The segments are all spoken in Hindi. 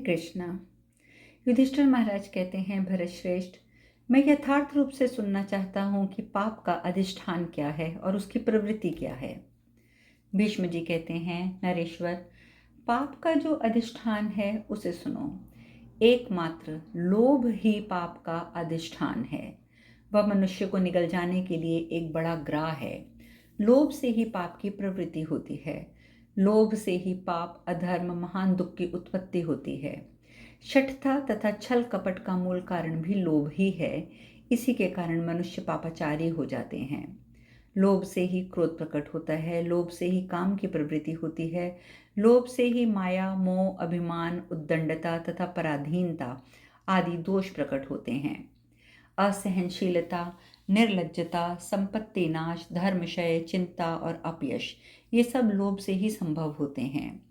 कृष्णा। युधिष्ठिर महाराज कहते हैं, भरत श्रेष्ठ, मैं यथार्थ रूप से सुनना चाहता हूँ कि पाप का अधिष्ठान क्या है और उसकी प्रवृत्ति क्या है। भीष्म जी कहते हैं, नरेश्वर, पाप का जो अधिष्ठान है उसे सुनो। एकमात्र लोभ ही पाप का अधिष्ठान है। वह मनुष्य को निगल जाने के लिए एक बड़ा ग्राह है। लोभ से ही पाप की प्रवृत्ति होती है। लोभ से ही पाप, अधर्म, महान दुख की उत्पत्ति होती है। शठता तथा छल कपट का मूल कारण भी लोभ ही है। इसी के कारण मनुष्य पापाचारी हो जाते हैं। लोभ से ही क्रोध प्रकट होता है। लोभ से ही काम की प्रवृत्ति होती है। लोभ से ही माया, मोह, अभिमान, उद्दंडता तथा पराधीनता आदि दोष प्रकट होते हैं। असहनशीलता, निर्लज्जता, संपत्ति नाश, धर्मक्षय, चिंता और अपयश, ये सब लोभ से ही संभव होते हैं।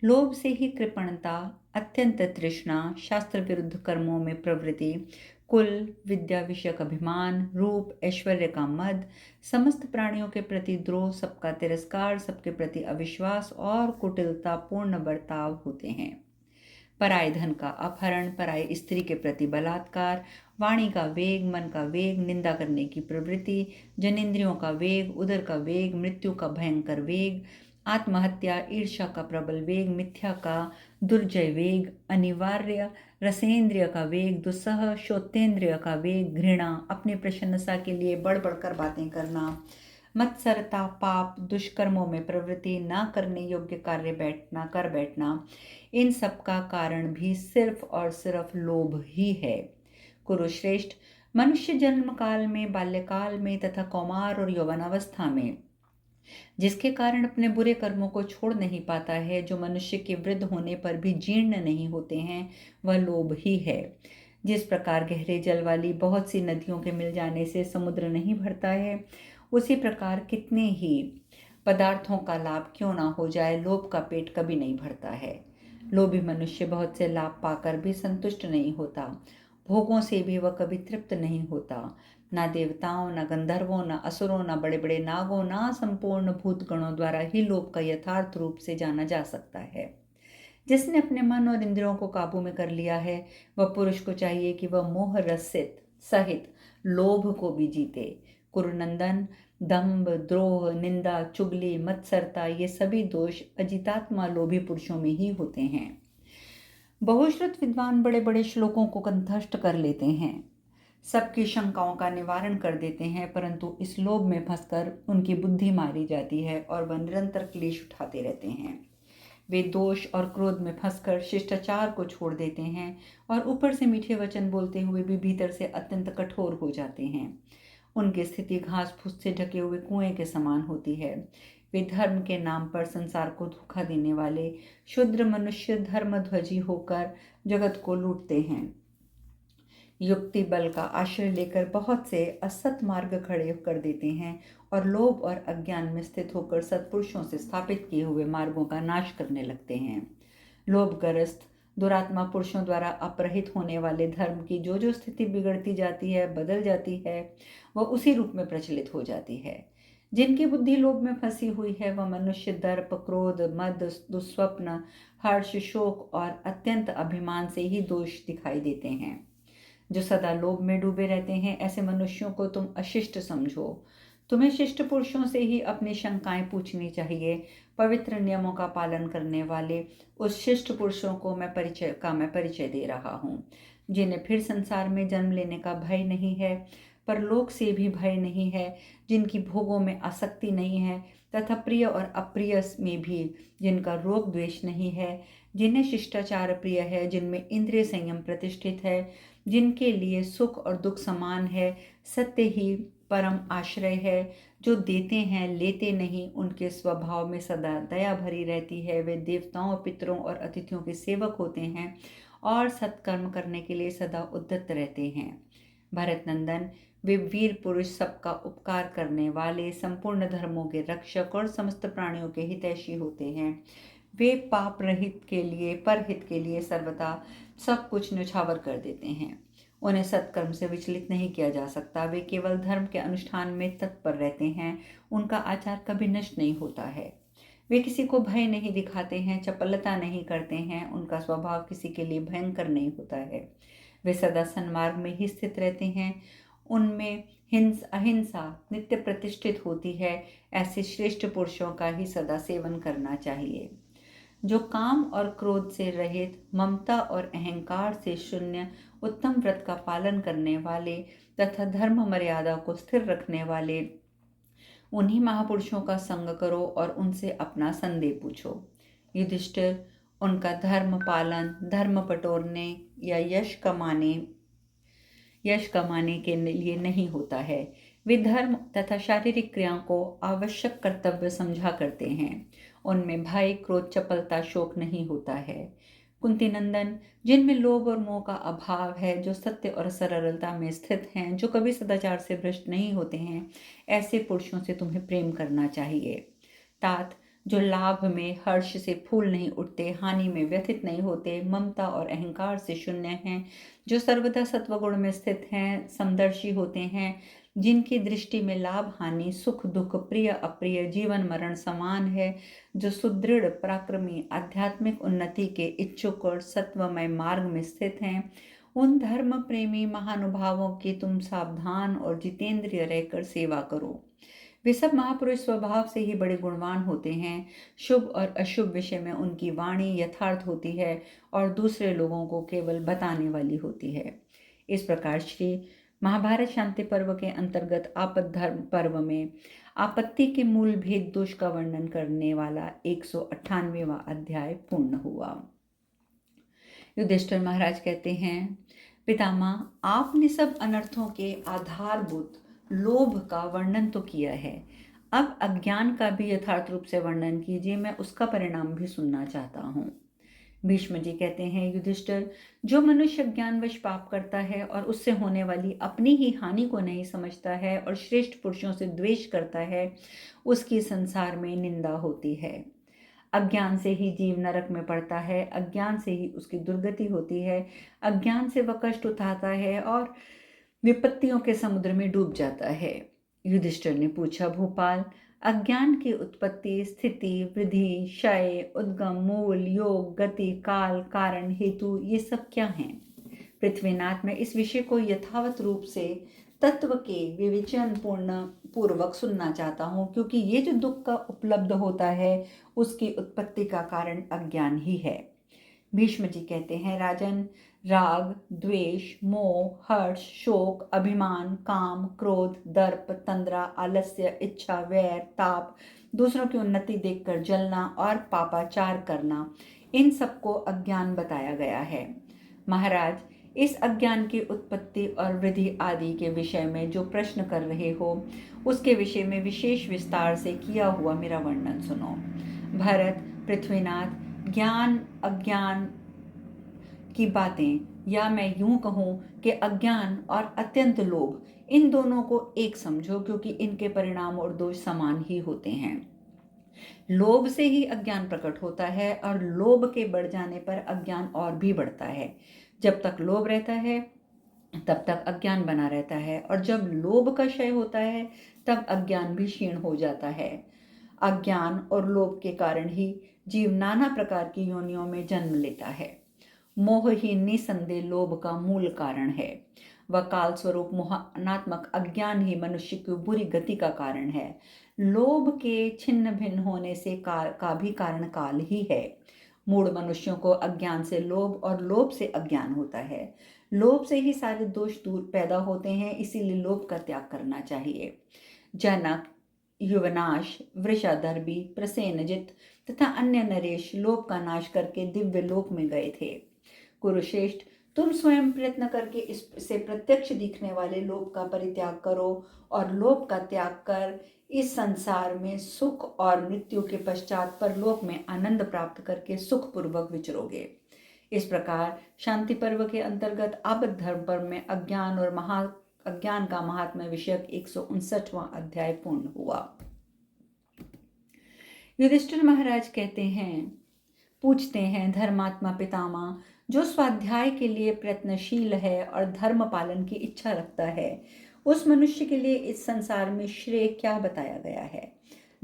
लोभ से ही कृपणता, अत्यंत तृष्णा, शास्त्र विरुद्ध कर्मों में प्रवृत्ति, कुल, विद्या विषयक अभिमान, रूप, ऐश्वर्य का मद, समस्त प्राणियों के प्रति द्रोह, सबका तिरस्कार, सबके प्रति अविश्वास और कुटिलता पूर्ण बर्ताव होते हैं। पराय धन का अपहरण, पराय स्त्री के प्रति बलात्कार, वाणी का वेग, मन का वेग, निंदा करने की प्रवृत्ति, जनेंद्रियों का वेग, उदर का वेग, मृत्यु का भयंकर वेग, आत्महत्या, ईर्ष्या का प्रबल वेग, मिथ्या का दुर्जय वेग, अनिवार्य रसेंद्रिय का वेग, दुस्सह श्रोतेंद्रिय का वेग, घृणा, अपनी प्रसन्नता के लिए बढ़ बढ़कर बातें करना, मत्सरता, पाप, दुष्कर्मों में प्रवृत्ति, ना करने योग्य कार्य कर बैठना, इन सब का कारण भी सिर्फ और सिर्फ लोभ ही है। कुरुश्रेष्ठ, मनुष्य जन्म काल में, बाल्यकाल में तथा कौमार और यौवनावस्था में जिसके कारण अपने बुरे कर्मों को छोड़ नहीं पाता है, जो मनुष्य के वृद्ध होने पर भी जीर्ण नहीं होते हैं, वह लोभ ही है। जिस प्रकार गहरे जल वाली बहुत सी नदियों के मिल जाने से समुद्र नहीं भरता है, उसी प्रकार कितने ही पदार्थों का लाभ क्यों ना हो जाए, लोभ का पेट कभी नहीं भरता है। लोभी मनुष्य बहुत से लाभ पाकर भी संतुष्ट नहीं होता। भोगों से भी वह कभी तृप्त नहीं होता। ना देवताओं, ना गंधर्वों, ना असुरों, ना बड़े बड़े नागों, ना संपूर्ण भूतगणों द्वारा ही लोभ का यथार्थ रूप से जाना जा सकता है। जिसने अपने मन और इंद्रियों को काबू में कर लिया है, वह पुरुष को चाहिए कि वह मोह रसित सहित लोभ को भी जीते। कुरुनंदन, दंभ, द्रोह, निंदा, चुगली, मत्सरता, ये सभी दोष अजितात्मा लोभी पुरुषों में ही होते हैं। बहुश्रुत विद्वान बड़े बड़े श्लोकों को कंठस्थ कर लेते हैं, सबकी शंकाओं का निवारण कर देते हैं, परंतु इस लोभ में फंसकर उनकी बुद्धि मारी जाती है और वह निरंतर क्लेश उठाते रहते हैं। वे दोष और क्रोध में फंसकर शिष्टाचार को छोड़ देते हैं और ऊपर से मीठे वचन बोलते हुए भी भीतर से अत्यंत कठोर हो जाते हैं। उनकी स्थिति घास फूस से ढके हुए कुएं के समान होती है। वे धर्म के नाम पर संसार को धोखा देने वाले क्षुद्र मनुष्य धर्मध्वजी होकर जगत को लूटते हैं। युक्ति बल का आश्रय लेकर बहुत से असत मार्ग खड़े कर देते हैं और लोभ और अज्ञान में स्थित होकर सत्पुरुषों से स्थापित किए हुए मार्गों का नाश करने लगते हैं। लोभग्रस्त दुरात्मा पुरुषों द्वारा अपहृत होने वाले धर्म की जो स्थिति बिगड़ती जाती है, बदल जाती है, वह उसी रूप में प्रचलित हो जाती है। जिनकी बुद्धि लोभ में फंसी हुई है, वह मनुष्य दर्प, क्रोध, मद, दुस्वप्न, हर्ष, शोक और अत्यंत अभिमान से ही दोष दिखाई देते हैं। जो सदा लोभ में डूबे रहते हैं, ऐसे मनुष्यों को तुम अशिष्ट समझो। तुम्हें शिष्ट पुरुषों से ही अपनी शंकाएं पूछनी चाहिए। पवित्र नियमों का पालन करने वाले उस शिष्ट पुरुषों को मैं परिचय दे रहा हूँ, जिन्हें फिर संसार में जन्म लेने का भय नहीं है, परलोक से भी भय नहीं है, जिनकी भोगों में आसक्ति नहीं है तथा प्रिय और अप्रिय में भी जिनका रोग द्वेष नहीं है, जिन्हें शिष्टाचार प्रिय है, जिनमें इंद्रिय संयम प्रतिष्ठित है, जिनके लिए सुख और दुख समान है, सत्य ही परम आश्रय है, जो देते हैं लेते नहीं, उनके स्वभाव में सदा दया भरी रहती है, वे देवताओं, पितरों और अतिथियों के सेवक होते हैं और सत्कर्म करने के लिए सदा उद्यत रहते हैं। भरत नंदन, वे वीर पुरुष, सबका उपकार करने वाले, संपूर्ण धर्मों के रक्षक और समस्त प्राणियों के हितैषी होते हैं। वे पाप रहित के लिए, परहित के लिए सर्वदा सब कुछ न्यौछावर कर देते हैं। उन्हें सत्कर्म से विचलित नहीं किया जा सकता। वे केवल धर्म के अनुष्ठान में तत्पर रहते हैं। उनका आचार कभी नष्ट नहीं होता है। वे किसी को भय नहीं दिखाते हैं, चपलता नहीं करते हैं, उनका स्वभाव किसी के लिए भयंकर नहीं होता है। वे सदा सन्मार्ग में ही स्थित रहते हैं, उनमें अहिंसा नित्य प्रतिष्ठित होती है। ऐसे श्रेष्ठ पुरुषों का ही सदा सेवन करना चाहिए। जो काम और क्रोध से रहित, ममता और अहंकार से शून्य, उत्तम व्रत का पालन करने वाले तथा धर्म मर्यादा को स्थिर रखने वाले, उन्हीं महापुरुषों का संग करो और उनसे अपना संदेह पूछो। युधिष्ठिर, उनका धर्म पालन धर्म बटोरने या यश कमाने के लिए नहीं होता है। वे धर्म तथा शारीरिक क्रियाओं को आवश्यक कर्तव्य समझा करते हैं। उनमें भय, क्रोध, चपलता, शोक नहीं होता है। कुंती नंदन, जिनमें लोभ और मोह का अभाव है, जो सत्य और सरलता में स्थित हैं, जो कभी सदाचार से भ्रष्ट नहीं होते हैं, ऐसे पुरुषों से तुम्हें प्रेम करना चाहिए। तात, जो लाभ में हर्ष से फूल नहीं उठते, हानि में व्यथित नहीं होते, ममता और अहंकार से शून्य हैं, जो सर्वदा सत्वगुण में स्थित हैं, समदर्शी होते हैं, जिनकी दृष्टि में लाभ हानि, सुख दुख, प्रिय अप्रिय, जीवन मरण समान है, जो सुदृढ़ पराक्रमी, आध्यात्मिक उन्नति के इच्छुक और सत्वमय मार्ग में स्थित हैं, उन धर्म प्रेमी महानुभावों की तुम सावधान और जितेंद्रिय रहकर सेवा करो। वे सब महापुरुष स्वभाव से ही बड़े गुणवान होते हैं। शुभ और अशुभ विषय में उनकी वाणी यथार्थ होती है और दूसरे लोगों को केवल बताने वाली होती है। इस प्रकार श्री महाभारत शांति पर्व के अंतर्गत आपद धर्म पर्व में आपत्ति के मूल भेद दोष का वर्णन करने वाला 198वां अध्याय पूर्ण हुआ। युधिष्ठिर महाराज कहते हैं, पितामह, आपने सब अनर्थों के आधारभूत लोभ का वर्णन तो किया है, अब अज्ञान का भी यथार्थ रूप से वर्णन कीजिए, मैं उसका परिणाम भी सुनना चाहता हूँ। भीष्म जी कहते हैं, युधिष्ठिर, जो मनुष्य ज्ञानवश पाप करता है और उससे होने वाली अपनी ही हानि को नहीं समझता है और श्रेष्ठ पुरुषों से द्वेष करता है, उसकी संसार में निंदा होती है। अज्ञान से ही जीव नरक में पड़ता है, अज्ञान से ही उसकी दुर्गति होती है, अज्ञान से वह कष्ट उठाता है और विपत्तियों के समुद्र में डूब जाता है। युधिष्ठिर ने पूछा, भूपाल, अज्ञान की उत्पत्ति, स्थिति, वृद्धि, क्षय, उद्गम, मूल, योग, गति, काल, कारण, हेतु, ये सब क्या हैं? पृथ्वीनाथ, मैं इस विषय को यथावत रूप से तत्व के विवेचन पूर्वक सुनना चाहता हूँ, क्योंकि ये जो दुख का उपलब्ध होता है उसकी उत्पत्ति का कारण अज्ञान ही है। भीष्म जी कहते हैं, राजन, राग, द्वेष, मोह, हर्ष, शोक, अभिमान, काम, क्रोध, दर्प, तंद्रा, आलस्य, इच्छा, वैर, ताप, दूसरों की उन्नति देखकर जलना और पापाचार करना, इन सबको अज्ञान बताया गया है। महाराज, इस अज्ञान की उत्पत्ति और वृद्धि आदि के विषय में जो प्रश्न कर रहे हो, उसके विषय में विशेष विस्तार से किया हुआ मेरा वर्णन सुनो। भरत, पृथ्वीनाथ, ज्ञान अज्ञान की बातें, या मैं यूं कहूं कि अज्ञान और अत्यंत लोभ, इन दोनों को एक समझो, क्योंकि इनके परिणाम और दोष समान ही होते हैं। लोभ से ही अज्ञान प्रकट होता है और लोभ के बढ़ जाने पर अज्ञान और भी बढ़ता है। जब तक लोभ रहता है तब तक अज्ञान बना रहता है, और जब लोभ का क्षय होता है तब अज्ञान भी क्षीण हो जाता है। अज्ञान और लोभ के कारण ही जीव नाना प्रकार की योनियों में जन्म लेता है। मोह ही निसंदेह लोभ का मूल कारण है। वह काल स्वरूप मोहात्मक अज्ञान ही मनुष्य की बुरी गति का कारण है। लोभ के छिन्न भिन्न होने से का भी कारण काल ही है। मूढ़ मनुष्यों को अज्ञान से लोभ और लोभ से अज्ञान होता है। लोभ से ही सारे दोष दूर पैदा होते हैं, इसीलिए लोभ का त्याग करना चाहिए। जनक, युवनाश, वृषादर्भी, प्रसेनजित तथा अन्य नरेश लोभ का नाश करके दिव्य लोक में गए थे। कुरुश्रेष्ठ, तुम स्वयं प्रयत्न करके इससे प्रत्यक्ष दिखने वाले लोभ का परित्याग करो और लोभ का त्याग कर इस संसार में सुख और मृत्यु के पश्चात परलोक में आनंद प्राप्त करके सुख पूर्वक विचरोगे। इस प्रकार शांति पर्व के अंतर्गत आपद धर्म पर्व में अज्ञान का महात्म्य विषयक 159वां अध्याय पूर्ण हुआ। युधिष्ठिर महाराज पूछते हैं, धर्मात्मा पितामह, जो स्वाध्याय के लिए प्रयत्नशील है और धर्म पालन की इच्छा रखता है, उस मनुष्य के लिए इस संसार में श्रेय क्या बताया गया है?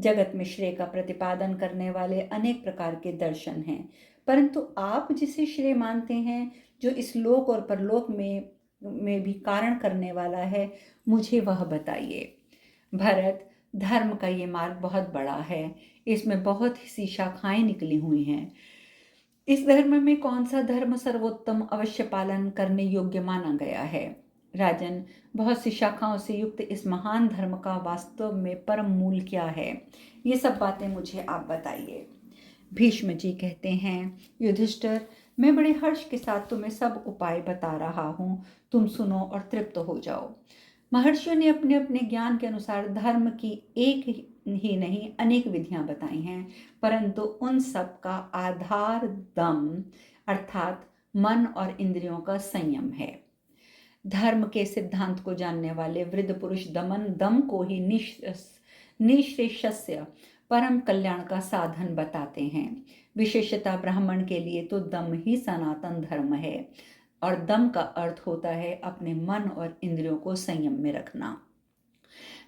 जगत में श्रेय का प्रतिपादन करने वाले अनेक प्रकार के दर्शन हैं, परंतु आप जिसे श्रेय मानते हैं, जो इस लोक और परलोक में भी कारण करने वाला है, मुझे वह बताइए। भरत, धर्म का ये मार्ग बहुत बड़ा है, इसमें बहुत सी शाखाएं निकली हुई हैं। इस धर्म में कौन सा धर्म सर्वोत्तम अवश्य पालन करने योग्य माना गया है? राजन, बहुत सी शाखाओं से युक्त इस महान धर्म का वास्तव में परम मूल क्या है? ये सब बातें मुझे आप बताइए। भीष्म जी कहते हैं, युधिष्ठिर, मैं बड़े हर्ष के साथ तुम्हें सब उपाय बता रहा हूँ, तुम सुनो और तृप्त हो जाओ। महर्षियों ने अपने अपने ज्ञान के अनुसार धर्म की एक ही नहीं अनेक विधियां बताई हैं, परंतु उन सब का आधार दम अर्थात मन और इंद्रियों का संयम है। धर्म के सिद्धांत को जानने वाले वृद्ध पुरुष दम को ही निःशेषस्य परम कल्याण का साधन बताते हैं। विशेषतः ब्राह्मण के लिए तो दम ही सनातन धर्म है, और दम का अर्थ होता है अपने मन और इंद्रियों को संयम में रखना।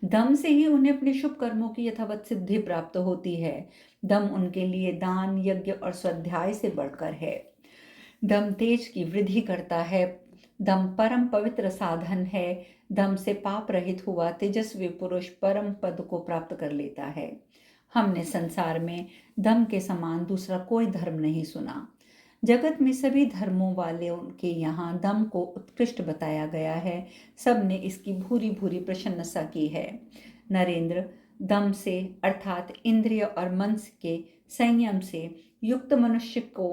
दम से ही उन्हें अपने शुभ कर्मों की यथावत सिद्धि प्राप्त होती है। दम उनके लिए दान, यज्ञ और स्वाध्याय से बढ़कर है। दम तेज की वृद्धि करता है। दम परम पवित्र साधन है। दम से पाप रहित हुआ तेजस्वी पुरुष परम पद को प्राप्त कर लेता है। हमने संसार में दम के समान दूसरा कोई धर्म नहीं सुना। जगत में सभी धर्मों वाले उनके यहाँ दम को उत्कृष्ट बताया गया है। सब ने इसकी भूरी भूरी प्रशंसा की है। नरेंद्र, दम से अर्थात इंद्रिय और मन के संयम से युक्त मनुष्य को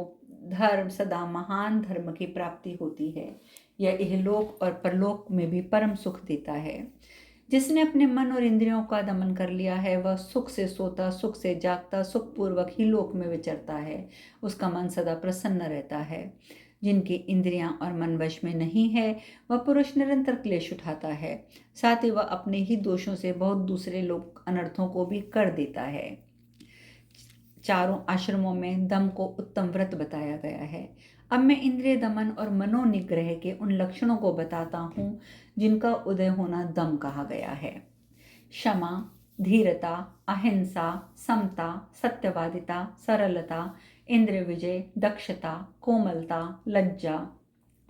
धर्म सदा महान धर्म की प्राप्ति होती है। यह इहलोक और परलोक में भी परम सुख देता है। जिसने अपने मन और इंद्रियों का दमन कर लिया है, वह सुख से सोता, सुख से जागता, सुखपूर्वक ही लोक में विचरता है। उसका मन सदा प्रसन्न रहता है। जिनकी इंद्रियां और मन वश में नहीं है, वह पुरुष निरंतर क्लेश उठाता है। साथ ही वह अपने ही दोषों से बहुत दूसरे लोग अनर्थों को भी कर देता है। चारों आश्रमों में दम को उत्तम व्रत बताया गया है। अब मैं इंद्रिय दमन और मनोनिग्रह के उन लक्षणों को बताता हूँ जिनका उदय होना दम कहा गया है। क्षमा, धीरता, अहिंसा, समता, सत्यवादिता, सरलता, इंद्रिय विजय, दक्षता, कोमलता, लज्जा,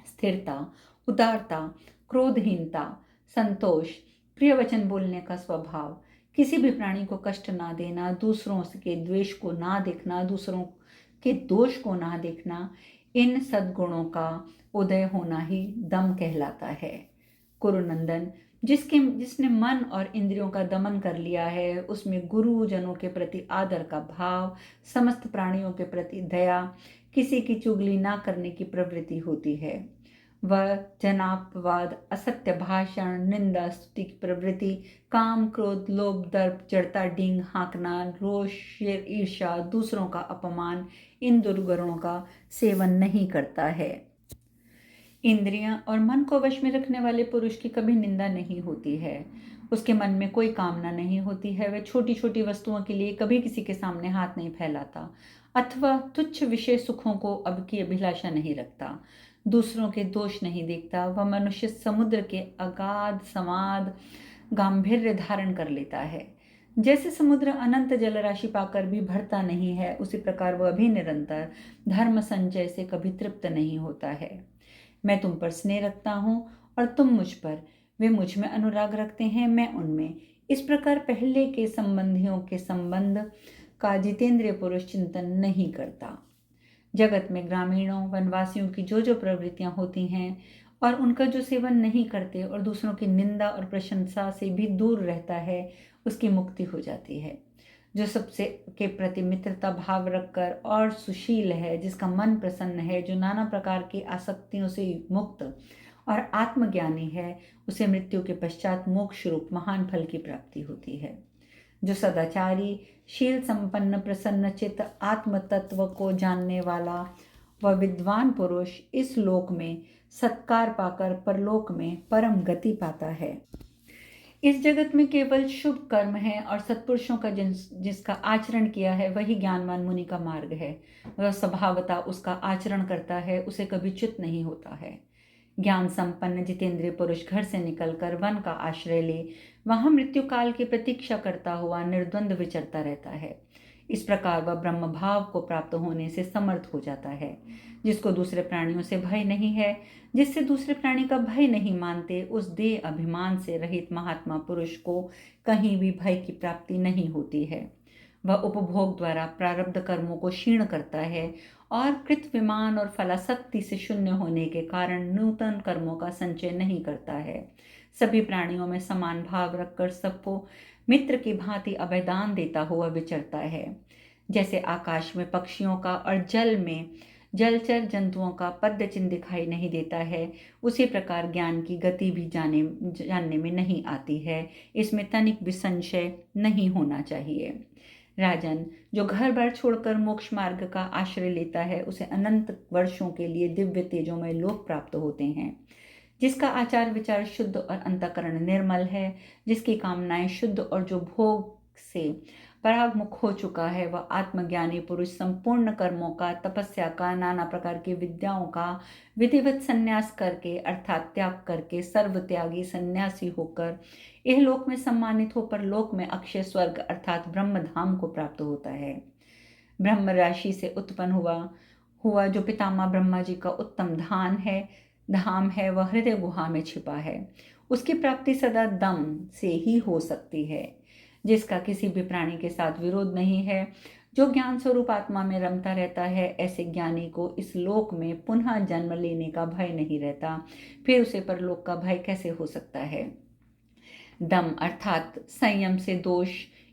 स्थिरता, उदारता, क्रोधहीनता, संतोष, प्रिय वचन बोलने का स्वभाव, किसी भी प्राणी को कष्ट ना देना, दूसरों के द्वेष को ना देखना, दूसरों के दोष को ना देखना, इन सद्गुणों का उदय होना ही दम कहलाता है। कुरुनंदन, जिसने मन और इंद्रियों का दमन कर लिया है, उसमें गुरुजनों के प्रति आदर का भाव, समस्त प्राणियों के प्रति दया, किसी की चुगली ना करने की प्रवृत्ति होती है। वह जनापवाद, असत्य भाषण, निंदा, स्तुति की प्रवृत्ति, काम, क्रोध, लोभ, दर्प, जड़ता, डींग हाँकना, रोष, ईर्ष्या, दूसरों का अपमान, इन दुर्गुणों का सेवन नहीं करता है। इंद्रियां और मन को वश में रखने वाले पुरुष की कभी निंदा नहीं होती है। उसके मन में कोई कामना नहीं होती है। वह छोटी छोटी वस्तुओं के लिए कभी किसी के सामने हाथ नहीं फैलाता अथवा तुच्छ विषय सुखों को अब की अभिलाषा नहीं रखता। दूसरों के दोष नहीं देखता। वह मनुष्य समुद्र के अगाध समाद गांभीर्य धारण कर लेता है। जैसे समुद्र अनंत जलराशि पाकर भी भरता नहीं है, उसी प्रकार वह भी निरंतर धर्म संचय से कभी तृप्त नहीं होता है। मैं तुम पर स्नेह रखता हूँ और तुम मुझ पर, वे मुझ में अनुराग रखते हैं, मैं उनमें। इस प्रकार पहले के संबंधियों के संबंध का जितेंद्रिय पुरुष चिंतन नहीं करता। जगत में ग्रामीणों वनवासियों की जो जो प्रवृत्तियां होती हैं और उनका जो सेवन नहीं करते और दूसरों की निंदा और प्रशंसा से भी दूर रहता है, उसकी मुक्ति हो जाती है। जो सबसे के प्रति मित्रता भाव रखकर और सुशील है, जिसका मन प्रसन्न है, जो नाना प्रकार की आसक्तियों से मुक्त और आत्मज्ञानी है, उसे मृत्यु के पश्चात मोक्ष रूप महान फल की प्राप्ति होती है। जो सदाचारी, शील संपन्न, प्रसन्न चित्त, आत्म तत्व को जानने वाला व विद्वान पुरुष इस लोक में सत्कार पाकर परलोक में परम गति पाता है। इस जगत में केवल शुभ कर्म है और सत्पुरुषों का जिसका आचरण किया है वही ज्ञानवान मुनि का मार्ग है। वह स्वभावतः उसका आचरण करता है, उसे कभी च्युत नहीं होता है। ज्ञान संपन्न जितेंद्रिय पुरुष घर से निकलकर वन का आश्रय ले वहां मृत्यु काल की प्रतीक्षा करता हुआ निर्द्वंद विचरता रहता है। इस प्रकार वह ब्रह्म भाव को प्राप्त होने से समर्थ हो जाता है। जिसको दूसरे प्राणियों से भय नहीं है, जिससे दूसरे प्राणी का भय नहीं मानते, उस देह अभिमान से रहित महात्मा पुरुष को कहीं भी भय की प्राप्ति नहीं होती है। वह उपभोग द्वारा प्रारब्ध कर्मों को क्षीण करता है और कृत विमान और फलासक्ति से शून्य होने के कारण नूतन कर्मों का संचय नहीं करता है। सभी प्राणियों में समान भाव रखकर सबको मित्र की भांति अभयदान देता हुआ विचरता है। जैसे आकाश में पक्षियों का और जल में जलचर जंतुओं का पद्य चिन्ह दिखाई नहीं देता है, उसी प्रकार ज्ञान की गति भी जानने में नहीं आती है। इसमें तनिक भी संशय नहीं होना चाहिए। राजन, जो घर बार छोड़कर मोक्ष मार्ग का आश्रय लेता है उसे अनंत वर्षों के लिए दिव्य तेजोमय लोक प्राप्त होते हैं। जिसका आचार विचार शुद्ध और अंतःकरण निर्मल है, जिसकी कामनाएं शुद्ध और जो भोग से परागमुख हो चुका है, वह आत्मज्ञानी पुरुष संपूर्ण कर्मों का, तपस्या का, नाना प्रकार की विद्याओं का विधिवत संन्यास करके अर्थात त्याग करके सर्वत्यागी सन्यासी होकर इहलोक में सम्मानित हो परलोक में अक्षय स्वर्ग अर्थात ब्रह्मधाम को प्राप्त होता है। ब्रह्म राशि से उत्पन्न हुआ जो पितामह ब्रह्मा जी का उत्तम धाम है, वह हृदय गुहा में छिपा है। उसकी प्राप्ति सदा दम से ही हो सकती है। जिसका किसी भी प्राणी के साथ विरोध नहीं है, जो ज्ञान स्वरूप आत्मा में रमता रहता है, ऐसे ज्ञानी को इस लोक में पुनः जन्म लेने का भय नहीं रहता। फिर उसे परलोक का भय कैसे हो सकता है। दम अर्थात संयम से दोष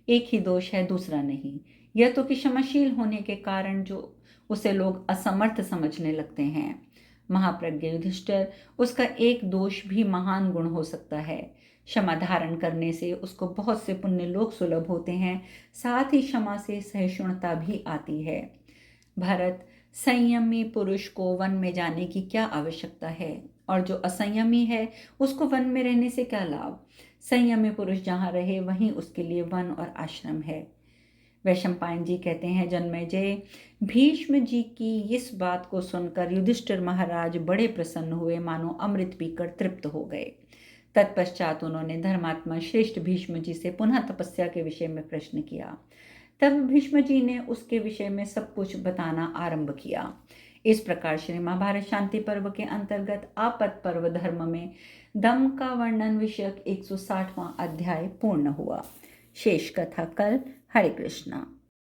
एक ही दोष है, दूसरा नहीं। यह तो कि क्षमाशील होने के कारण जो उसे लोग असमर्थ समझने लगते हैं। महाप्रज्ञ युधिष्ठिर, उसका एक दोष भी महान गुण हो सकता है। क्षमा धारण करने से उसको बहुत से पुण्य लोग सुलभ होते हैं, साथ ही क्षमा से सहिष्णुता भी आती है। भरत, संयमी पुरुष को वन में जाने की क्या आवश्यकता है, और जो असंयमी है उसको वन में रहने से क्या लाभ। संयमी पुरुष जहाँ रहे वहीं उसके लिए वन और आश्रम है। वैशंपायन जी कहते हैं, जन्मेजय, भीष्म जी की इस बात को सुनकर युधिष्ठिर महाराज बड़े प्रसन्न हुए, मानो अमृत पीकर तृप्त हो गए। तत्पश्चात उन्होंने धर्मात्मा श्रेष्ठ भीष्म जी से पुनः तपस्या के विषय में प्रश्न किया। तब भीष्म जी ने उसके विषय में सब कुछ बताना आरंभ किया। इस प्रकार श्री महाभारत शांति पर्व के अंतर्गत आपत पर्व धर्म में दम का वर्णन विषयक 160वां अध्याय पूर्ण हुआ। शेष कथा कल। हरे कृष्णा।